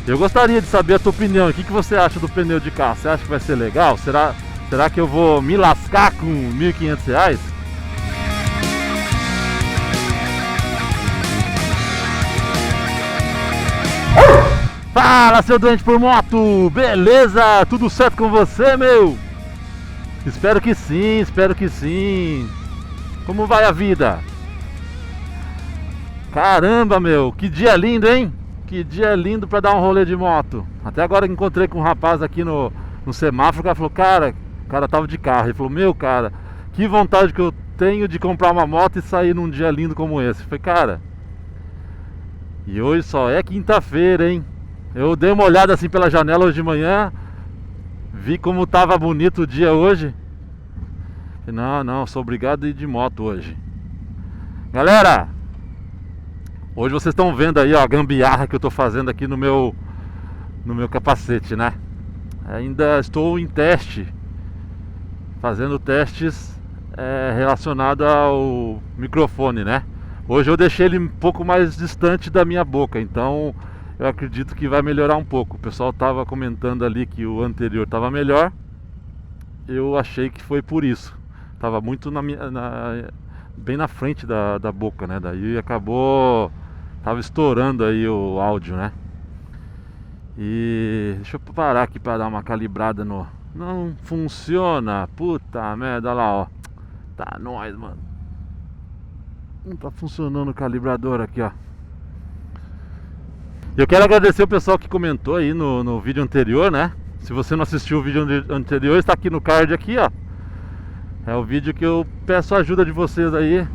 Eu gostaria de saber a tua opinião. O que você acha do pneu de carro? Você acha que vai ser legal? Será que eu vou me lascar com R$1.500? Fala, seu doente por moto! Beleza? Tudo certo com você, meu? Espero que sim, espero que sim. Como vai a vida? Caramba, meu, que dia lindo, hein? Que dia lindo pra dar um rolê de moto. Até agora encontrei com um rapaz aqui no semáforo. O cara falou, o cara tava de carro. Ele falou, meu, cara, que vontade que eu tenho de comprar uma moto e sair num dia lindo como esse. Eu falei, cara, e hoje só é quinta-feira, hein? Eu dei uma olhada assim pela janela hoje de manhã, vi como tava bonito o dia hoje. Não, sou obrigado a ir de moto hoje. Galera, hoje vocês estão vendo aí ó, a gambiarra que eu tô fazendo aqui no meu capacete, né? Ainda estou em teste, fazendo testes relacionados ao microfone, né? Hoje eu deixei ele um pouco mais distante da minha boca, então eu acredito que vai melhorar um pouco. O pessoal estava comentando ali que o anterior estava melhor. Eu achei que foi por isso. Tava muito bem na frente da boca, né? Daí acabou, tava estourando aí o áudio, né? E deixa eu parar aqui para dar uma calibrada no... Não funciona, puta merda, olha lá, ó. Tá nóis, mano. Não tá funcionando o calibrador aqui, ó. Eu quero agradecer o pessoal que comentou aí no vídeo anterior, né? Se você não assistiu o vídeo anterior, está aqui no card aqui, ó. É o vídeo que eu peço a ajuda de vocês aí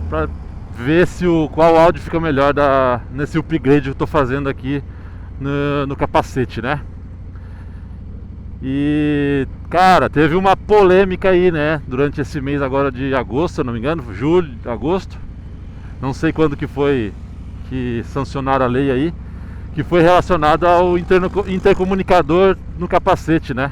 pra ver qual áudio fica melhor nesse upgrade que eu tô fazendo aqui no capacete, né? E, cara, teve uma polêmica aí, né? Durante esse mês agora de agosto, se eu não me engano, julho, agosto. Não sei quando que foi que sancionaram a lei aí, que foi relacionado ao intercomunicador no capacete, né?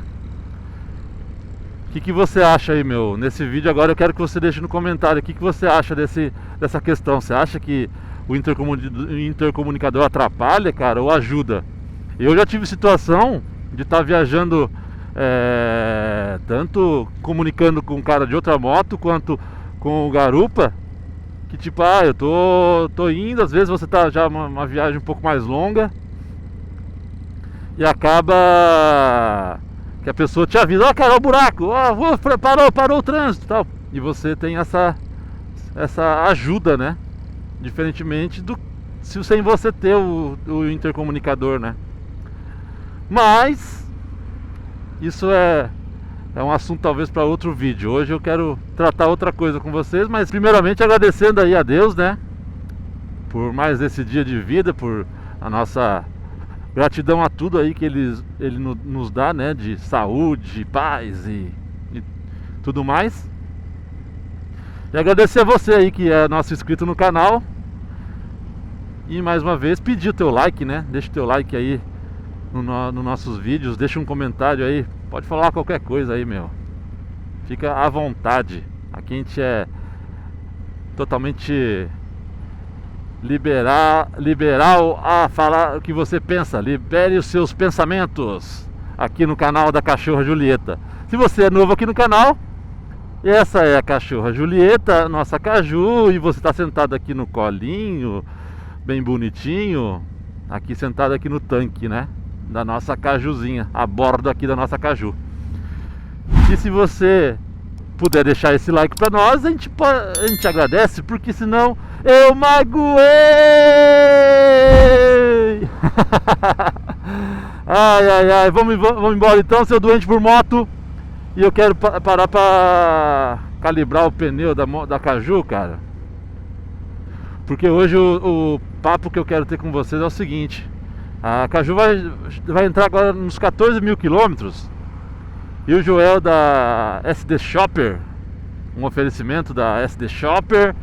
O que você acha aí, meu? Nesse vídeo agora eu quero que você deixe no comentário o que você acha dessa questão. Você acha que o intercomunicador atrapalha, cara, ou ajuda? Eu já tive situação de estar viajando tanto comunicando com um cara de outra moto quanto com o garupa, que tipo, eu tô indo, às vezes você tá já uma viagem um pouco mais longa e acaba que a pessoa te avisa, cara, olha o buraco, parou o trânsito e tal. E você tem essa ajuda, né? Diferentemente sem você ter o intercomunicador, né? Mas isso é um assunto talvez para outro vídeo. Hoje eu quero tratar outra coisa com vocês, mas primeiramente agradecendo aí a Deus, né? Por mais esse dia de vida, por a nossa gratidão a tudo aí que Ele nos dá, né? De saúde, paz e tudo mais. E agradecer a você aí que é nosso inscrito no canal. E mais uma vez pedir o teu like, né? Deixa o teu like aí nos nossos vídeos, deixa um comentário aí. Pode falar qualquer coisa aí, meu. Fica à vontade. Aqui a gente é totalmente liberal a falar o que você pensa. Libere os seus pensamentos aqui no canal da Cachorra Julieta. Se você é novo aqui no canal, essa é a Cachorra Julieta, nossa Caju, e você está sentado aqui no colinho, bem bonitinho, aqui sentado aqui no tanque, né? Da nossa Cajuzinha, a bordo aqui da nossa Caju. E se você puder deixar esse like pra nós, a gente agradece, porque senão eu magoei. Ai, vamos embora então, seu doente por moto. E eu quero parar pra calibrar o pneu da Caju, cara. Porque hoje o papo que eu quero ter com vocês é o seguinte: a Caju vai entrar agora nos 14 mil quilômetros. E o Joel da SD Shopper, um oferecimento da SD Shopper,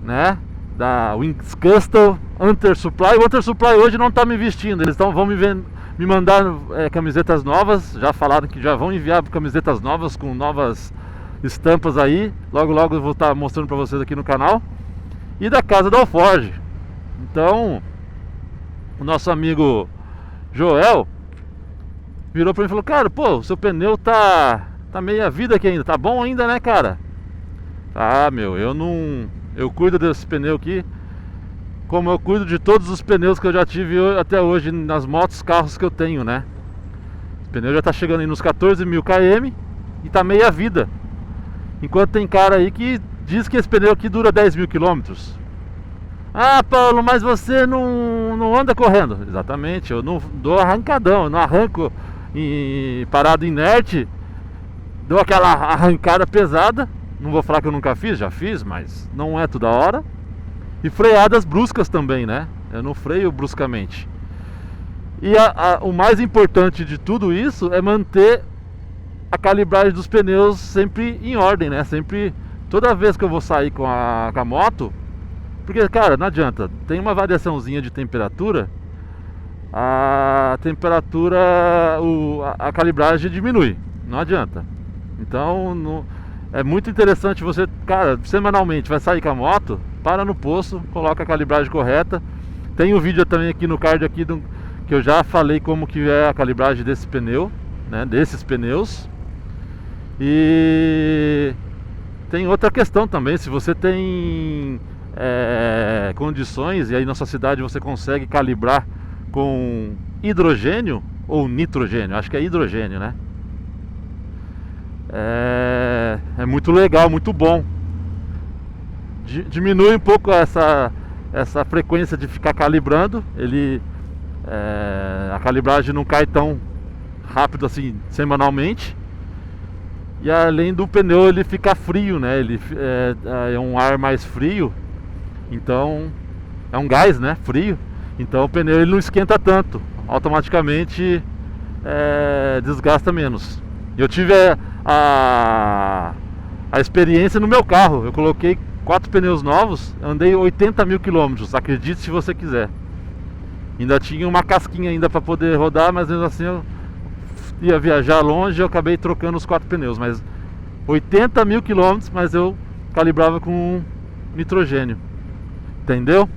né? Da Wings Custom, Hunter Supply. O Hunter Supply hoje não está me vestindo. Eles vão me mandar camisetas novas. Já falaram que já vão enviar camisetas novas com novas estampas aí. Logo eu vou estar mostrando para vocês aqui no canal. E da casa da Alforge. Então, o nosso amigo Joel virou pra mim e falou: cara, pô, o seu pneu tá meia vida aqui ainda, tá bom ainda, né, cara? Ah, meu, eu cuido desse pneu aqui como eu cuido de todos os pneus que eu já tive até hoje nas motos, carros que eu tenho, né? O pneu já tá chegando aí nos 14.000 km e tá meia vida. Enquanto tem cara aí que diz que esse pneu aqui dura 10.000 quilômetros. Ah, Paulo, mas você não anda correndo. Exatamente, eu não dou arrancadão, eu não arranco parado inerte, dou aquela arrancada pesada. Não vou falar que eu nunca fiz, já fiz, mas não é toda hora. E freadas bruscas também, né? Eu não freio bruscamente. E o mais importante de tudo isso é manter a calibragem dos pneus sempre em ordem, né? Sempre, toda vez que eu vou sair com a moto, porque, cara, não adianta, tem uma variaçãozinha de temperatura, a calibragem diminui, não adianta. Então, é muito interessante você, cara, semanalmente vai sair com a moto, para no posto, coloca a calibragem correta. Tem um vídeo também aqui no card aqui que eu já falei como que é a calibragem desse pneu, né, desses pneus. E tem outra questão também, se você tem condições, e aí na sua cidade você consegue calibrar com hidrogênio ou nitrogênio, acho que é hidrogênio, né? É muito legal, muito bom. Diminui um pouco essa frequência de ficar calibrando. A calibragem não cai tão rápido assim semanalmente. E além do pneu ele fica frio, né? Ele é um ar mais frio, então é um gás, né? Frio. Então o pneu ele não esquenta tanto, automaticamente desgasta menos. Eu tive a experiência no meu carro. Eu coloquei 4 pneus novos, andei 80.000 quilômetros, acredite se você quiser. Ainda tinha uma casquinha ainda para poder rodar, mas mesmo assim eu ia viajar longe, eu acabei trocando os 4 pneus. Mas 80.000 quilômetros, mas eu calibrava com nitrogênio. Entendeu?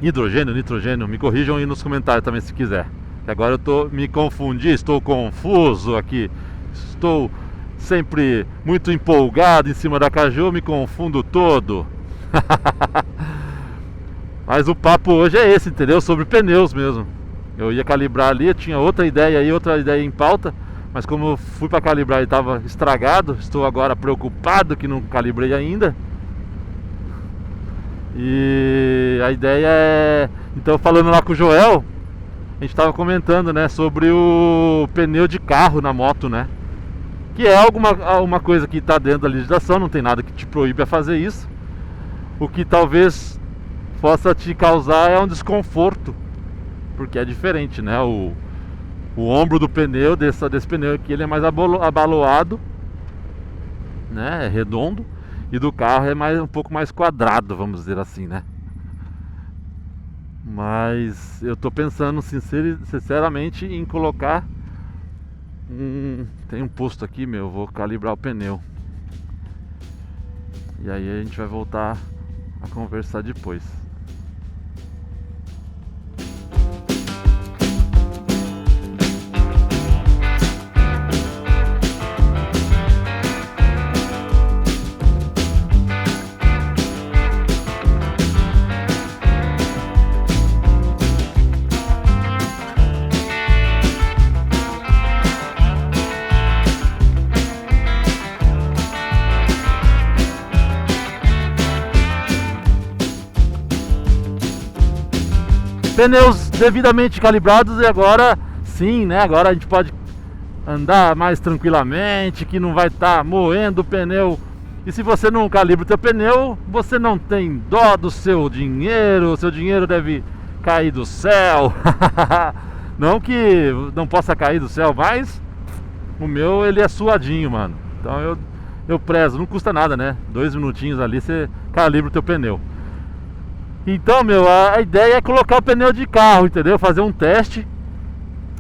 Hidrogênio, nitrogênio, me corrijam aí nos comentários também se quiser. Que agora eu me confundi, estou confuso aqui. Estou sempre muito empolgado em cima da Caju, me confundo todo. Mas o papo hoje é esse, entendeu? Sobre pneus mesmo. Eu ia calibrar ali, eu tinha outra ideia aí, outra ideia em pauta, mas como eu fui para calibrar e estava estragado, estou agora preocupado que não calibrei ainda. E a ideia é, então, falando lá com o Joel, a gente estava comentando, né, sobre o pneu de carro na moto, né? Que é uma coisa que está dentro da legislação, não tem nada que te proíbe a fazer isso. O que talvez possa te causar é um desconforto, porque é diferente, né? O ombro do pneu, desse pneu aqui, ele é mais abaloado, né? É redondo. E do carro é um pouco mais quadrado, vamos dizer assim, né? Mas eu tô pensando sinceramente em colocar tem um posto aqui, meu, vou calibrar o pneu. E aí a gente vai voltar a conversar depois. Pneus devidamente calibrados e agora sim, né? Agora a gente pode andar mais tranquilamente, que não vai estar moendo o pneu. E se você não calibra o teu pneu, você não tem dó do seu dinheiro, o seu dinheiro deve cair do céu. Não que não possa cair do céu, mas o meu ele é suadinho, mano. Então eu prezo, não custa nada, né? 2 minutinhos ali você calibra o teu pneu. Então, meu, a ideia é colocar o pneu de carro, entendeu? Fazer um teste.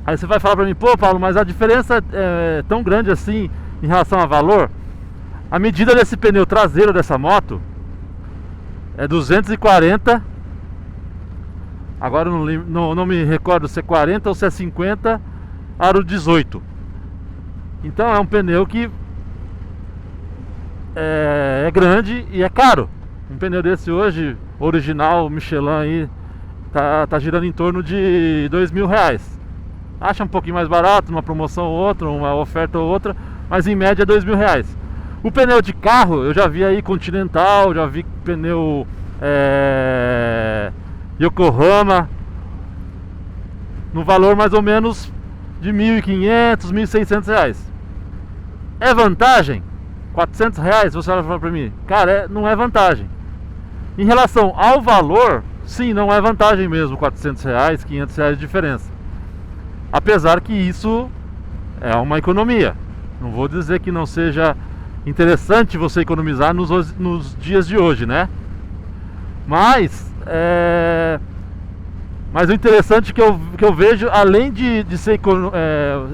Aí você vai falar pra mim: pô, Paulo, mas a diferença é tão grande assim em relação a valor? A medida desse pneu traseiro dessa moto é 240 Agora não me recordo se é 40 ou se é 50, aro 18. Então é um pneu que é grande e é caro. Um pneu desse hoje, original, Michelin aí, tá girando em torno de R$2.000. Acha um pouquinho mais barato, numa promoção ou outra, uma oferta ou outra, mas em média R$2.000. O pneu de carro, eu já vi aí Continental, já vi pneu Yokohama, no valor mais ou menos de R$1.500, R$1.600. É vantagem? R$400, você vai falar pra mim, cara, não é vantagem. Em relação ao valor, sim, não é vantagem mesmo, R$400, R$500 de diferença. Apesar que isso é uma economia. Não vou dizer que não seja interessante você economizar nos dias de hoje, né? Mas o interessante que eu vejo, além de ser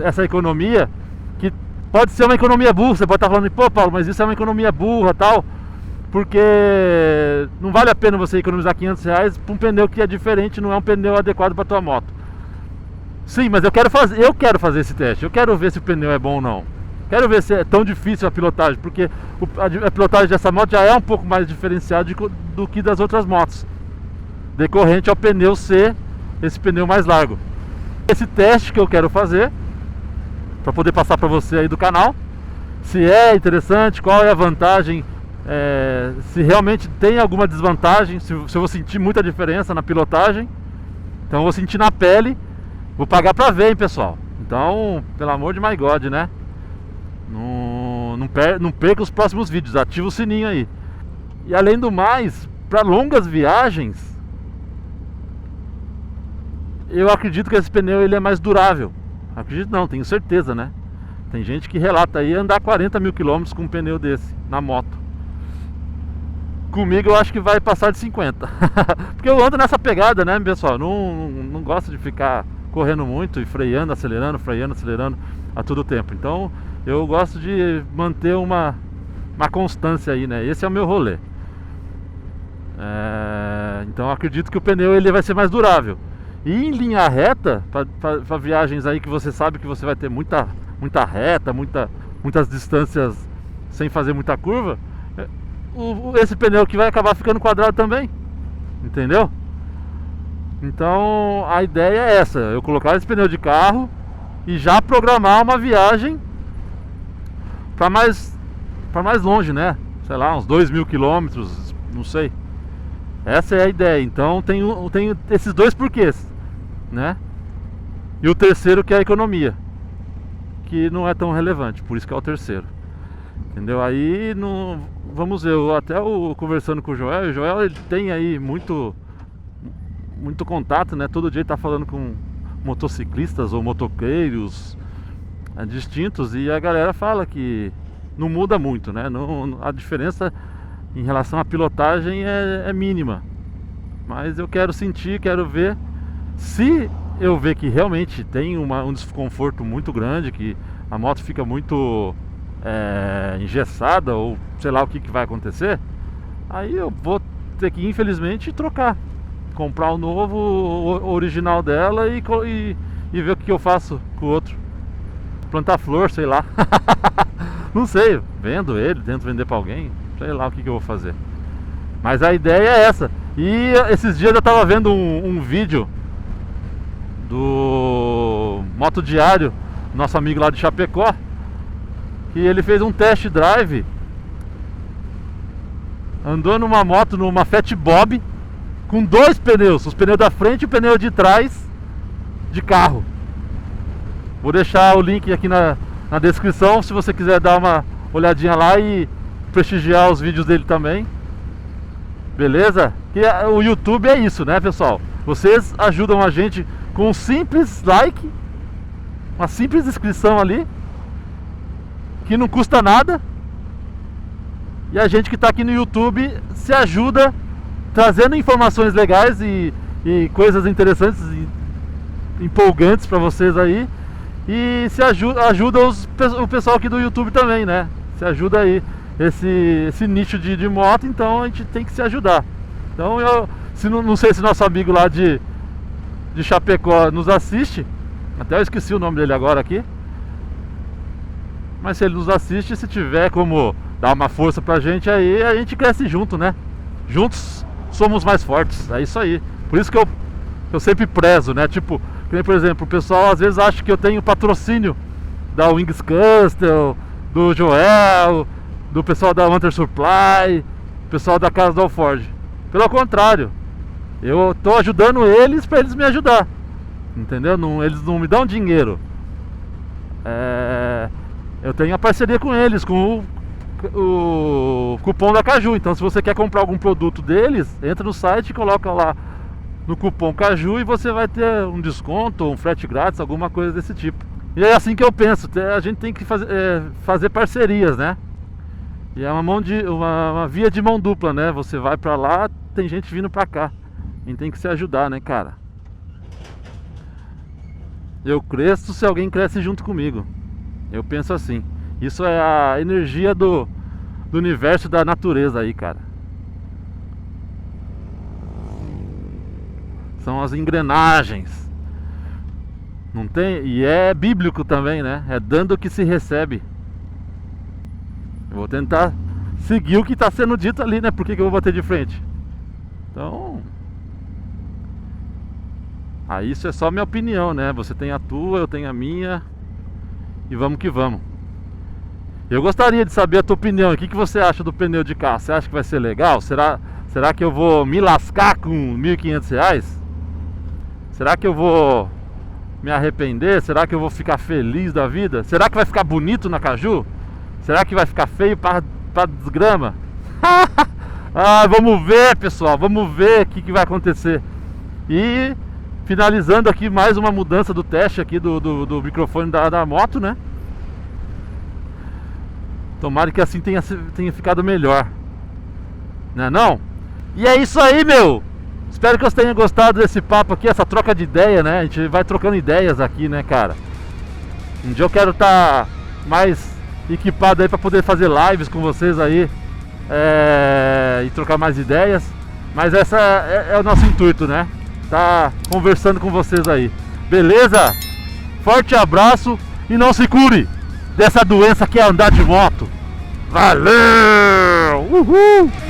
essa economia, que pode ser uma economia burra. Você pode estar falando, pô, Paulo, mas isso é uma economia burra, tal, porque não vale a pena você economizar R$500 para um pneu que é diferente, não é um pneu adequado para tua moto. Sim, mas eu quero fazer esse teste. Eu quero ver se o pneu é bom ou não. Quero ver se é tão difícil a pilotagem, porque a pilotagem dessa moto já é um pouco mais diferenciada do que das outras motos, decorrente ao pneu ser esse pneu mais largo. Esse teste que eu quero fazer, para poder passar para você aí do canal, se é interessante, qual é a vantagem, se realmente tem alguma desvantagem, se eu vou sentir muita diferença na pilotagem. Então eu vou sentir na pele, vou pagar para ver, hein, pessoal. Então, pelo amor de my God, né? Não perca os próximos vídeos, ativa o sininho aí. E além do mais, para longas viagens, eu acredito que esse pneu ele é mais durável. Acredito não, tenho certeza, né? Tem gente que relata aí andar 40 mil quilômetros com um pneu desse na moto. Comigo eu acho que vai passar de 50. Porque eu ando nessa pegada, né, pessoal? Não gosto de ficar correndo muito e freando, acelerando a todo tempo. Então eu gosto de manter uma constância aí, né? Esse é o meu rolê. Então eu acredito que o pneu ele vai ser mais durável. E em linha reta, para viagens aí que você sabe que você vai ter muita reta, muitas distâncias sem fazer muita curva, esse pneu que vai acabar ficando quadrado também, entendeu? Então a ideia é essa, eu colocar esse pneu de carro e já programar uma viagem para mais longe, né? Sei lá, uns 2.000 quilômetros, não sei. Essa é a ideia. Então tenho esses dois porquês, né? E o terceiro que é a economia, que não é tão relevante, por isso que é o terceiro. Entendeu? Aí vamos ver, conversando com o Joel ele tem aí muito contato, né? Todo dia ele tá falando com motociclistas ou motoqueiros distintos, e a galera fala que não muda muito, né? A diferença em relação à pilotagem é mínima. Mas eu quero sentir, quero ver. Se eu ver que realmente tem um desconforto muito grande, que a moto fica muito engessada, ou sei lá o que vai acontecer, aí eu vou ter que, infelizmente, trocar, comprar o novo, o original dela, e ver o que eu faço com o outro. Plantar flor, sei lá. Não sei, vendo ele, tento vender pra alguém, sei lá o que eu vou fazer. Mas a ideia é essa. E esses dias eu tava vendo um vídeo do Moto Diário, nosso amigo lá de Chapecó, que ele fez um test drive, andou numa moto, numa Fat Bob, com dois pneus, os pneus da frente e o pneu de trás de carro. Vou deixar o link aqui na descrição, se você quiser dar uma olhadinha lá e prestigiar os vídeos dele também. Beleza? E o YouTube é isso, né, pessoal? Vocês ajudam a gente com um simples like, uma simples inscrição ali, que não custa nada. E a gente que está aqui no YouTube se ajuda trazendo informações legais e coisas interessantes e empolgantes para vocês aí. E se ajuda o pessoal aqui do YouTube também, né? Se ajuda aí esse nicho de moto, então a gente tem que se ajudar. Então não sei se nosso amigo lá de de Chapecó nos assiste. Até eu esqueci o nome dele agora aqui. Mas se ele nos assiste, se tiver como dar uma força pra gente aí, a gente cresce junto, né? Juntos somos mais fortes, é isso aí. Por isso que eu sempre prezo, né? Tipo, por exemplo, o pessoal às vezes acha que eu tenho patrocínio da Wings Custom, do Joel, do pessoal da Hunter Supply, pessoal da Casa do Alforge. Pelo contrário, eu tô ajudando eles para eles me ajudar, entendeu? Não, eles não me dão dinheiro. Eu tenho a parceria com eles, com o cupom da Caju. Então se você quer comprar algum produto deles, entra no site e coloca lá no cupom Caju e você vai ter um desconto, um frete grátis, alguma coisa desse tipo. E é assim que eu penso, a gente tem que fazer parcerias, né? E é uma via de mão dupla, né? Você vai pra lá, tem gente vindo pra cá. A gente tem que se ajudar, né, cara? Eu cresço se alguém cresce junto comigo. Eu penso assim. Isso é a energia do universo, da natureza aí, cara. São as engrenagens. Não tem? E é bíblico também, né? É dando o que se recebe. Eu vou tentar seguir o que está sendo dito ali, né? Por que eu vou bater de frente? Então... isso é só minha opinião, né? Você tem a tua, eu tenho a minha. E vamos que vamos. Eu gostaria de saber a tua opinião. O que você acha do pneu de carro? Você acha que vai ser legal? Será que eu vou me lascar com R$1.500? Será que eu vou me arrepender? Será que eu vou ficar feliz da vida? Será que vai ficar bonito na Caju? Será que vai ficar feio pra desgrama? Vamos ver, pessoal. Vamos ver o que vai acontecer. E finalizando aqui mais uma mudança do teste aqui do microfone da moto, né? Tomara que assim tenha ficado melhor, né não? E é isso aí, meu! Espero que vocês tenham gostado desse papo aqui, essa troca de ideia, né? A gente vai trocando ideias aqui, né, cara? Um dia eu quero estar mais equipado aí para poder fazer lives com vocês aí e trocar mais ideias. Mas essa é o nosso intuito, né? Tá conversando com vocês aí. Beleza? Forte abraço e não se cure dessa doença que é andar de moto. Valeu! Uhul!